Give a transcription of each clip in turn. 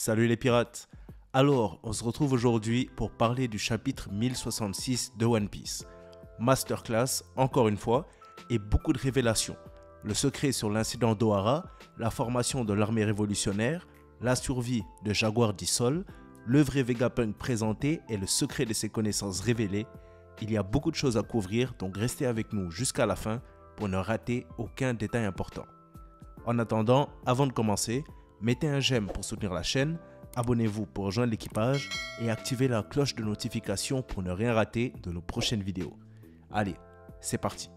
Salut les pirates. Alors, on se retrouve aujourd'hui pour parler du chapitre 1066 de One Piece. Masterclass, encore une fois, et beaucoup de révélations. Le secret sur l'incident d'Ohara, la formation de l'armée révolutionnaire, la survie de Jaguar du Sol, le vrai Vegapunk présenté et le secret de ses connaissances révélées. Il y a beaucoup de choses à couvrir, donc restez avec nous jusqu'à la fin pour ne rater aucun détail important. En attendant, avant de commencer, mettez un j'aime pour soutenir la chaîne, abonnez-vous pour rejoindre l'équipage et activez la cloche de notification pour ne rien rater de nos prochaines vidéos. Allez, c'est parti.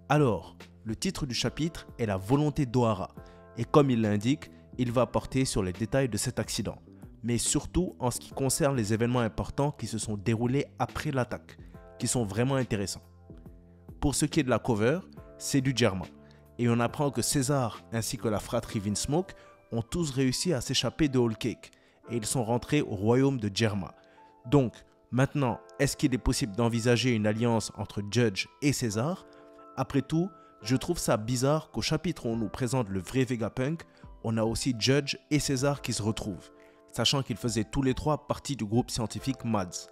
Alors, le titre du chapitre est la volonté d'Ohara et comme il l'indique, il va porter sur les détails de cet accident, mais surtout en ce qui concerne les événements importants qui se sont déroulés après l'attaque, qui sont vraiment intéressants. Pour ce qui est de la cover, c'est du Germa, et on apprend que César ainsi que la fratrie Vinsmoke ont tous réussi à s'échapper de Whole Cake, et ils sont rentrés au royaume de Germa. Donc, maintenant, est-ce qu'il est possible d'envisager une alliance entre Judge et César? Après tout, je trouve ça bizarre qu'au chapitre où on nous présente le vrai Vegapunk, on a aussi Judge et César qui se retrouvent, sachant qu'ils faisaient tous les trois partie du groupe scientifique Mads.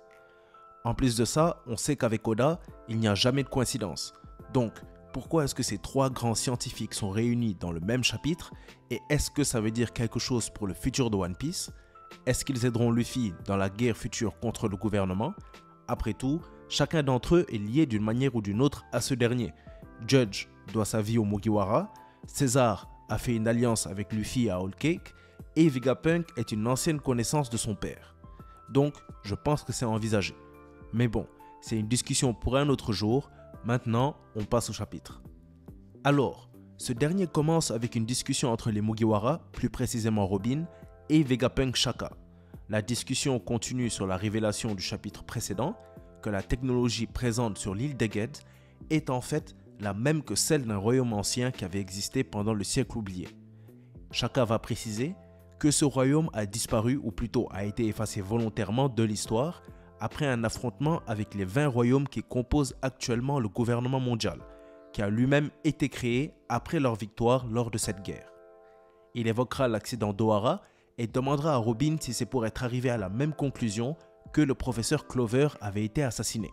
En plus de ça, on sait qu'avec Oda, il n'y a jamais de coïncidence. Donc, pourquoi est-ce que ces trois grands scientifiques sont réunis dans le même chapitre? Et est-ce que ça veut dire quelque chose pour le futur de One Piece? Est-ce qu'ils aideront Luffy dans la guerre future contre le gouvernement? Après tout, chacun d'entre eux est lié d'une manière ou d'une autre à ce dernier. Judge doit sa vie au Mugiwara, César a fait une alliance avec Luffy à Whole Cake, et Vegapunk est une ancienne connaissance de son père. Donc, je pense que c'est envisagé. Mais bon, c'est une discussion pour un autre jour. Maintenant, on passe au chapitre. Alors, ce dernier commence avec une discussion entre les Mugiwara, plus précisément Robin, et Vegapunk Shaka. La discussion continue sur la révélation du chapitre précédent, que la technologie présente sur l'île d'Egged est en fait la même que celle d'un royaume ancien qui avait existé pendant le siècle oublié. Shaka va préciser que ce royaume a disparu, ou plutôt a été effacé volontairement de l'histoire, après un affrontement avec les 20 royaumes qui composent actuellement le gouvernement mondial, qui a lui-même été créé après leur victoire lors de cette guerre. Il évoquera l'accident d'Ohara et demandera à Robin si c'est pour être arrivé à la même conclusion que le professeur Clover avait été assassiné.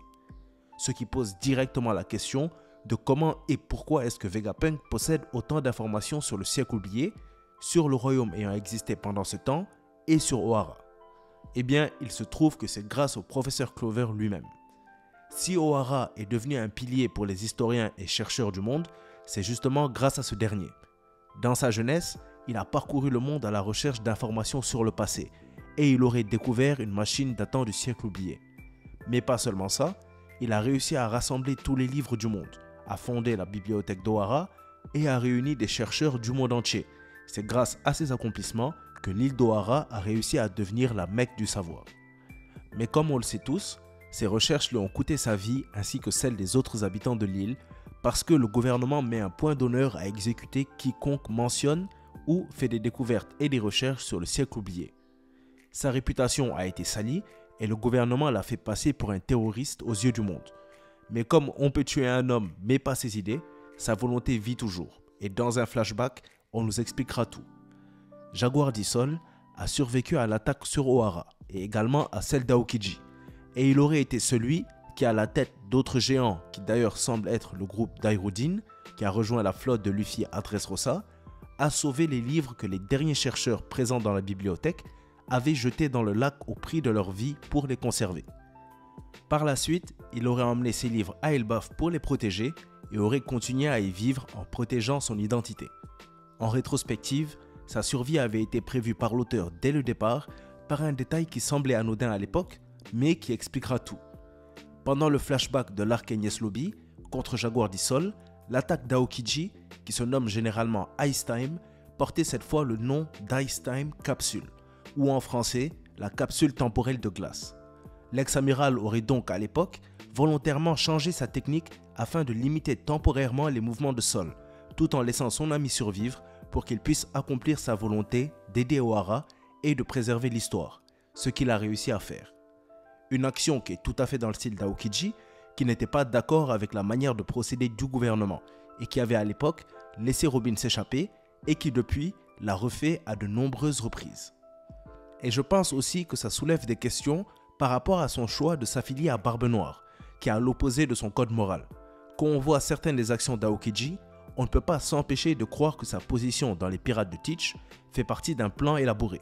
Ce qui pose directement la question de comment et pourquoi est-ce que Vegapunk possède autant d'informations sur le siècle oublié, sur le royaume ayant existé pendant ce temps et sur Ohara. Eh bien, il se trouve que c'est grâce au professeur Clover lui-même. Si Ohara est devenu un pilier pour les historiens et chercheurs du monde, c'est justement grâce à ce dernier. Dans sa jeunesse, il a parcouru le monde à la recherche d'informations sur le passé, et il aurait découvert une machine datant du siècle oublié. Mais pas seulement ça, il a réussi à rassembler tous les livres du monde, a fondé la bibliothèque d'Ohara et a réuni des chercheurs du monde entier. C'est grâce à ces accomplissements que l'île d'Ohara a réussi à devenir la Mecque du savoir. Mais comme on le sait tous, ces recherches lui ont coûté sa vie ainsi que celle des autres habitants de l'île parce que le gouvernement met un point d'honneur à exécuter quiconque mentionne ou fait des découvertes et des recherches sur le siècle oublié. Sa réputation a été salie et le gouvernement l'a fait passer pour un terroriste aux yeux du monde. Mais comme on peut tuer un homme mais pas ses idées, sa volonté vit toujours. Et dans un flashback, on nous expliquera tout. Jaguar du Sol a survécu à l'attaque sur Ohara et également à celle d'Aokiji. Et il aurait été celui qui, à la tête d'autres géants, qui d'ailleurs semble être le groupe d'Airudin, qui a rejoint la flotte de Luffy à Dressrosa, a sauvé les livres que les derniers chercheurs présents dans la bibliothèque avaient jetés dans le lac au prix de leur vie pour les conserver. Par la suite, il aurait emmené ces livres à Elbaf pour les protéger et aurait continué à y vivre en protégeant son identité. En rétrospective, sa survie avait été prévue par l'auteur dès le départ par un détail qui semblait anodin à l'époque, mais qui expliquera tout. Pendant le flashback de l'arc Enies Lobby contre Jaguar du Sol, l'attaque d'Aokiji, qui se nomme généralement Ice Time, portait cette fois le nom d'Ice Time Capsule, ou en français, la capsule temporelle de glace. L'ex-amiral aurait donc à l'époque volontairement changé sa technique afin de limiter temporairement les mouvements de Sol, tout en laissant son ami survivre pour qu'il puisse accomplir sa volonté d'aider Ohara et de préserver l'histoire, ce qu'il a réussi à faire. Une action qui est tout à fait dans le style d'Aokiji, qui n'était pas d'accord avec la manière de procéder du gouvernement et qui avait à l'époque laissé Robin s'échapper et qui depuis l'a refait à de nombreuses reprises. Et je pense aussi que ça soulève des questions par rapport à son choix de s'affilier à Barbe Noire, qui est à l'opposé de son code moral. Quand on voit certaines des actions d'Aokiji, on ne peut pas s'empêcher de croire que sa position dans les Pirates de Teach fait partie d'un plan élaboré.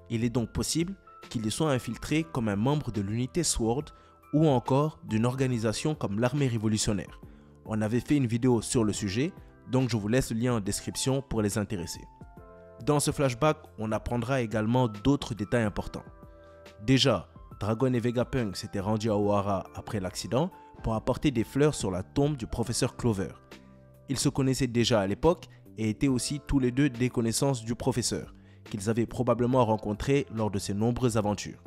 Il est donc possible qu'il y soit infiltré comme un membre de l'unité SWORD ou encore d'une organisation comme l'armée révolutionnaire. On avait fait une vidéo sur le sujet, donc je vous laisse le lien en description pour les intéressés. Dans ce flashback, on apprendra également d'autres détails importants. Déjà, Dragon et Vegapunk s'étaient rendus à Ohara après l'accident pour apporter des fleurs sur la tombe du professeur Clover. Ils se connaissaient déjà à l'époque et étaient aussi tous les deux des connaissances du professeur, qu'ils avaient probablement rencontré lors de ses nombreuses aventures.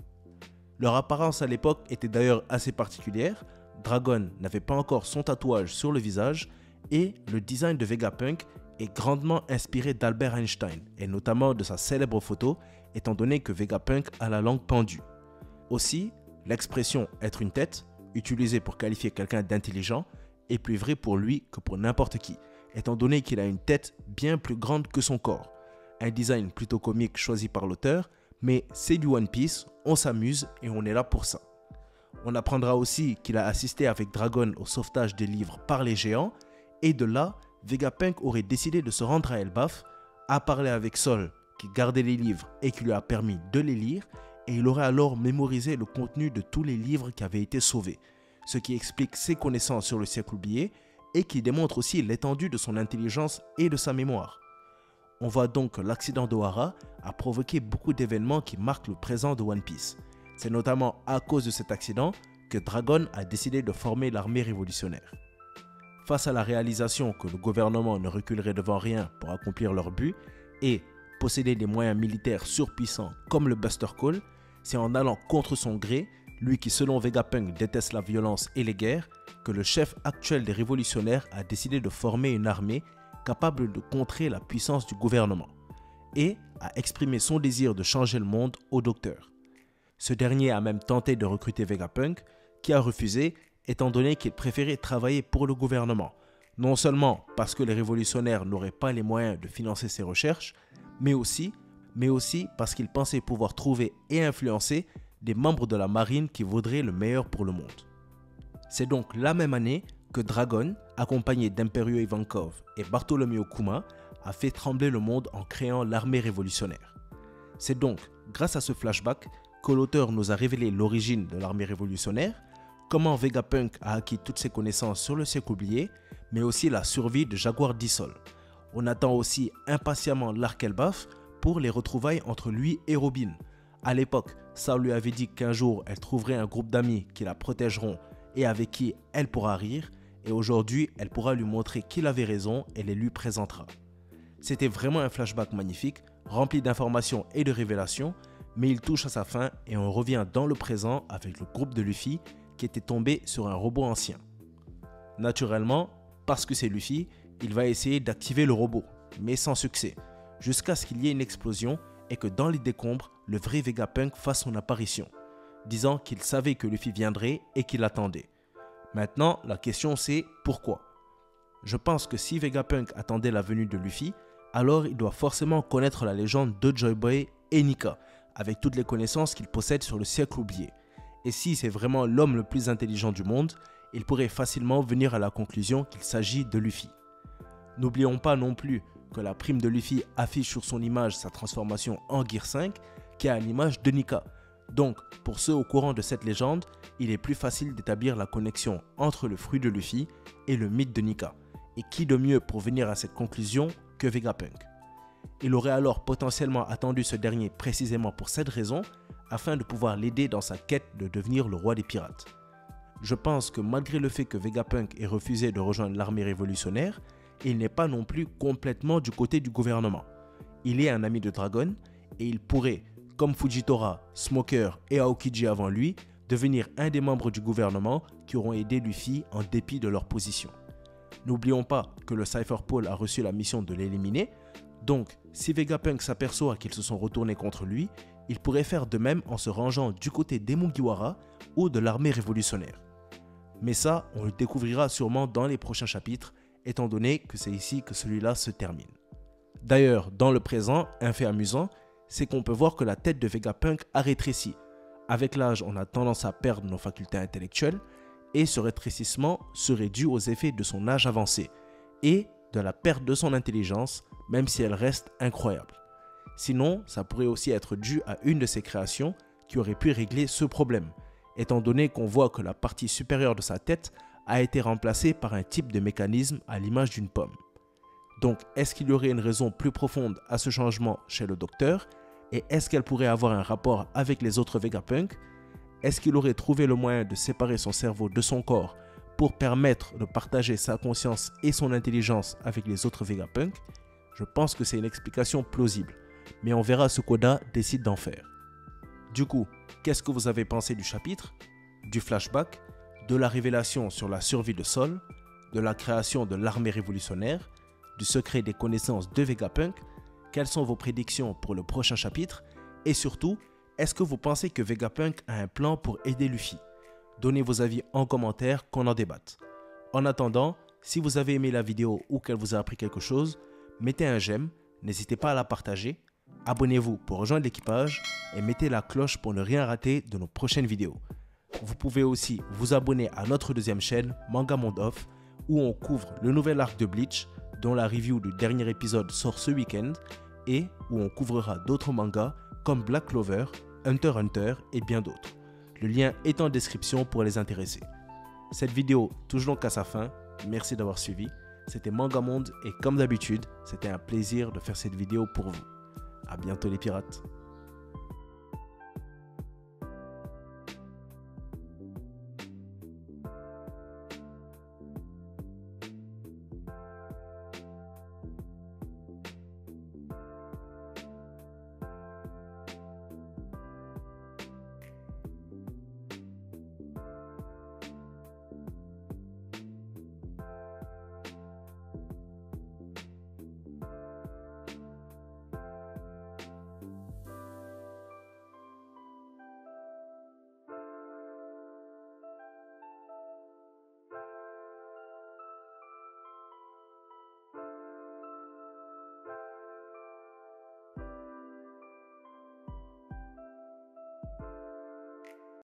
Leur apparence à l'époque était d'ailleurs assez particulière. Dragon n'avait pas encore son tatouage sur le visage et le design de Vegapunk est grandement inspiré d'Albert Einstein et notamment de sa célèbre photo étant donné que Vegapunk a la langue pendue. Aussi, l'expression « être une tête » utilisée pour qualifier quelqu'un d'intelligent est plus vrai pour lui que pour n'importe qui, étant donné qu'il a une tête bien plus grande que son corps. Un design plutôt comique choisi par l'auteur, mais c'est du One Piece, on s'amuse et on est là pour ça. On apprendra aussi qu'il a assisté avec Dragon au sauvetage des livres par les géants, et de là, Vegapunk aurait décidé de se rendre à Elbaf, a parlé avec Sol, qui gardait les livres et qui lui a permis de les lire, et il aurait alors mémorisé le contenu de tous les livres qui avaient été sauvés, ce qui explique ses connaissances sur le siècle oublié et qui démontre aussi l'étendue de son intelligence et de sa mémoire. On voit donc que l'accident d'Ohara a provoqué beaucoup d'événements qui marquent le présent de One Piece. C'est notamment à cause de cet accident que Dragon a décidé de former l'armée révolutionnaire. Face à la réalisation que le gouvernement ne reculerait devant rien pour accomplir leur but et posséder des moyens militaires surpuissants comme le Buster Call, c'est en allant contre son gré, lui qui selon Vegapunk déteste la violence et les guerres, que le chef actuel des révolutionnaires a décidé de former une armée capable de contrer la puissance du gouvernement et a exprimé son désir de changer le monde au docteur. Ce dernier a même tenté de recruter Vegapunk, qui a refusé étant donné qu'il préférait travailler pour le gouvernement, non seulement parce que les révolutionnaires n'auraient pas les moyens de financer ses recherches, mais aussi parce qu'il pensait pouvoir trouver et influencer des membres de la marine qui voudraient le meilleur pour le monde. C'est donc la même année que Dragon, accompagné d'Imperio Ivankov et Bartholomew Kuma, a fait trembler le monde en créant l'armée révolutionnaire. C'est donc grâce à ce flashback que l'auteur nous a révélé l'origine de l'armée révolutionnaire, comment Vegapunk a acquis toutes ses connaissances sur le siècle oublié, mais aussi la survie de Jaguar d'Issol. On attend aussi impatiemment l'arc Elbaf pour les retrouvailles entre lui et Robin. À l'époque, Sao lui avait dit qu'un jour elle trouverait un groupe d'amis qui la protégeront et avec qui elle pourra rire, et aujourd'hui elle pourra lui montrer qu'il avait raison et les lui présentera. C'était vraiment un flashback magnifique, rempli d'informations et de révélations, mais il touche à sa fin et on revient dans le présent avec le groupe de Luffy qui était tombé sur un robot ancien. Naturellement, parce que c'est Luffy, il va essayer d'activer le robot, mais sans succès, jusqu'à ce qu'il y ait une explosion et que dans les décombres, le vrai Vegapunk fasse son apparition, disant qu'il savait que Luffy viendrait et qu'il l'attendait. Maintenant, la question c'est pourquoi? Je pense que si Vegapunk attendait la venue de Luffy, alors il doit forcément connaître la légende de Joy Boy et Nika, avec toutes les connaissances qu'il possède sur le siècle oublié. Et si c'est vraiment l'homme le plus intelligent du monde, il pourrait facilement venir à la conclusion qu'il s'agit de Luffy. N'oublions pas non plus que la prime de Luffy affiche sur son image sa transformation en Gear 5, qui est à l'image de Nika. Donc, pour ceux au courant de cette légende, il est plus facile d'établir la connexion entre le fruit de Luffy et le mythe de Nika. Et qui de mieux pour venir à cette conclusion que Vegapunk? Il aurait alors potentiellement attendu ce dernier précisément pour cette raison, afin de pouvoir l'aider dans sa quête de devenir le roi des pirates. Je pense que malgré le fait que Vegapunk ait refusé de rejoindre l'armée révolutionnaire, il n'est pas non plus complètement du côté du gouvernement. Il est un ami de Dragon et il pourrait, comme Fujitora, Smoker et Aokiji avant lui, devenir un des membres du gouvernement qui auront aidé Luffy en dépit de leur position. N'oublions pas que le Cypher Paul a reçu la mission de l'éliminer, donc si Vegapunk s'aperçoit qu'ils se sont retournés contre lui, il pourrait faire de même en se rangeant du côté des Mugiwara ou de l'armée révolutionnaire. Mais ça, on le découvrira sûrement dans les prochains chapitres, étant donné que c'est ici que celui-là se termine. D'ailleurs, dans le présent, un fait amusant, c'est qu'on peut voir que la tête de Vegapunk a rétréci. Avec l'âge, on a tendance à perdre nos facultés intellectuelles et ce rétrécissement serait dû aux effets de son âge avancé et de la perte de son intelligence, même si elle reste incroyable. Sinon, ça pourrait aussi être dû à une de ses créations qui aurait pu régler ce problème, étant donné qu'on voit que la partie supérieure de sa tête a été remplacée par un type de mécanisme à l'image d'une pomme. Donc, est-ce qu'il y aurait une raison plus profonde à ce changement chez le docteur? Et est-ce qu'elle pourrait avoir un rapport avec les autres Vegapunk? Est-ce qu'il aurait trouvé le moyen de séparer son cerveau de son corps pour permettre de partager sa conscience et son intelligence avec les autres Vegapunk? Je pense que c'est une explication plausible, mais on verra ce qu'Oda décide d'en faire. Du coup, qu'est-ce que vous avez pensé du chapitre, du flashback, de la révélation sur la survie de Sol, de la création de l'armée révolutionnaire, du secret des connaissances de Vegapunk? Quelles sont vos prédictions pour le prochain chapitre? Et surtout, est-ce que vous pensez que Vegapunk a un plan pour aider Luffy? Donnez vos avis en commentaire, qu'on en débatte. En attendant, si vous avez aimé la vidéo ou qu'elle vous a appris quelque chose, mettez un j'aime, n'hésitez pas à la partager, abonnez-vous pour rejoindre l'équipage et mettez la cloche pour ne rien rater de nos prochaines vidéos. Vous pouvez aussi vous abonner à notre deuxième chaîne, Manga Monde Off, où on couvre le nouvel arc de Bleach, dont la review du dernier épisode sort ce week-end, et où on couvrira d'autres mangas comme Black Clover, Hunter x Hunter et bien d'autres. Le lien est en description pour les intéressés. Cette vidéo touche donc à sa fin, merci d'avoir suivi. C'était Manga Monde et comme d'habitude, c'était un plaisir de faire cette vidéo pour vous. A bientôt les pirates.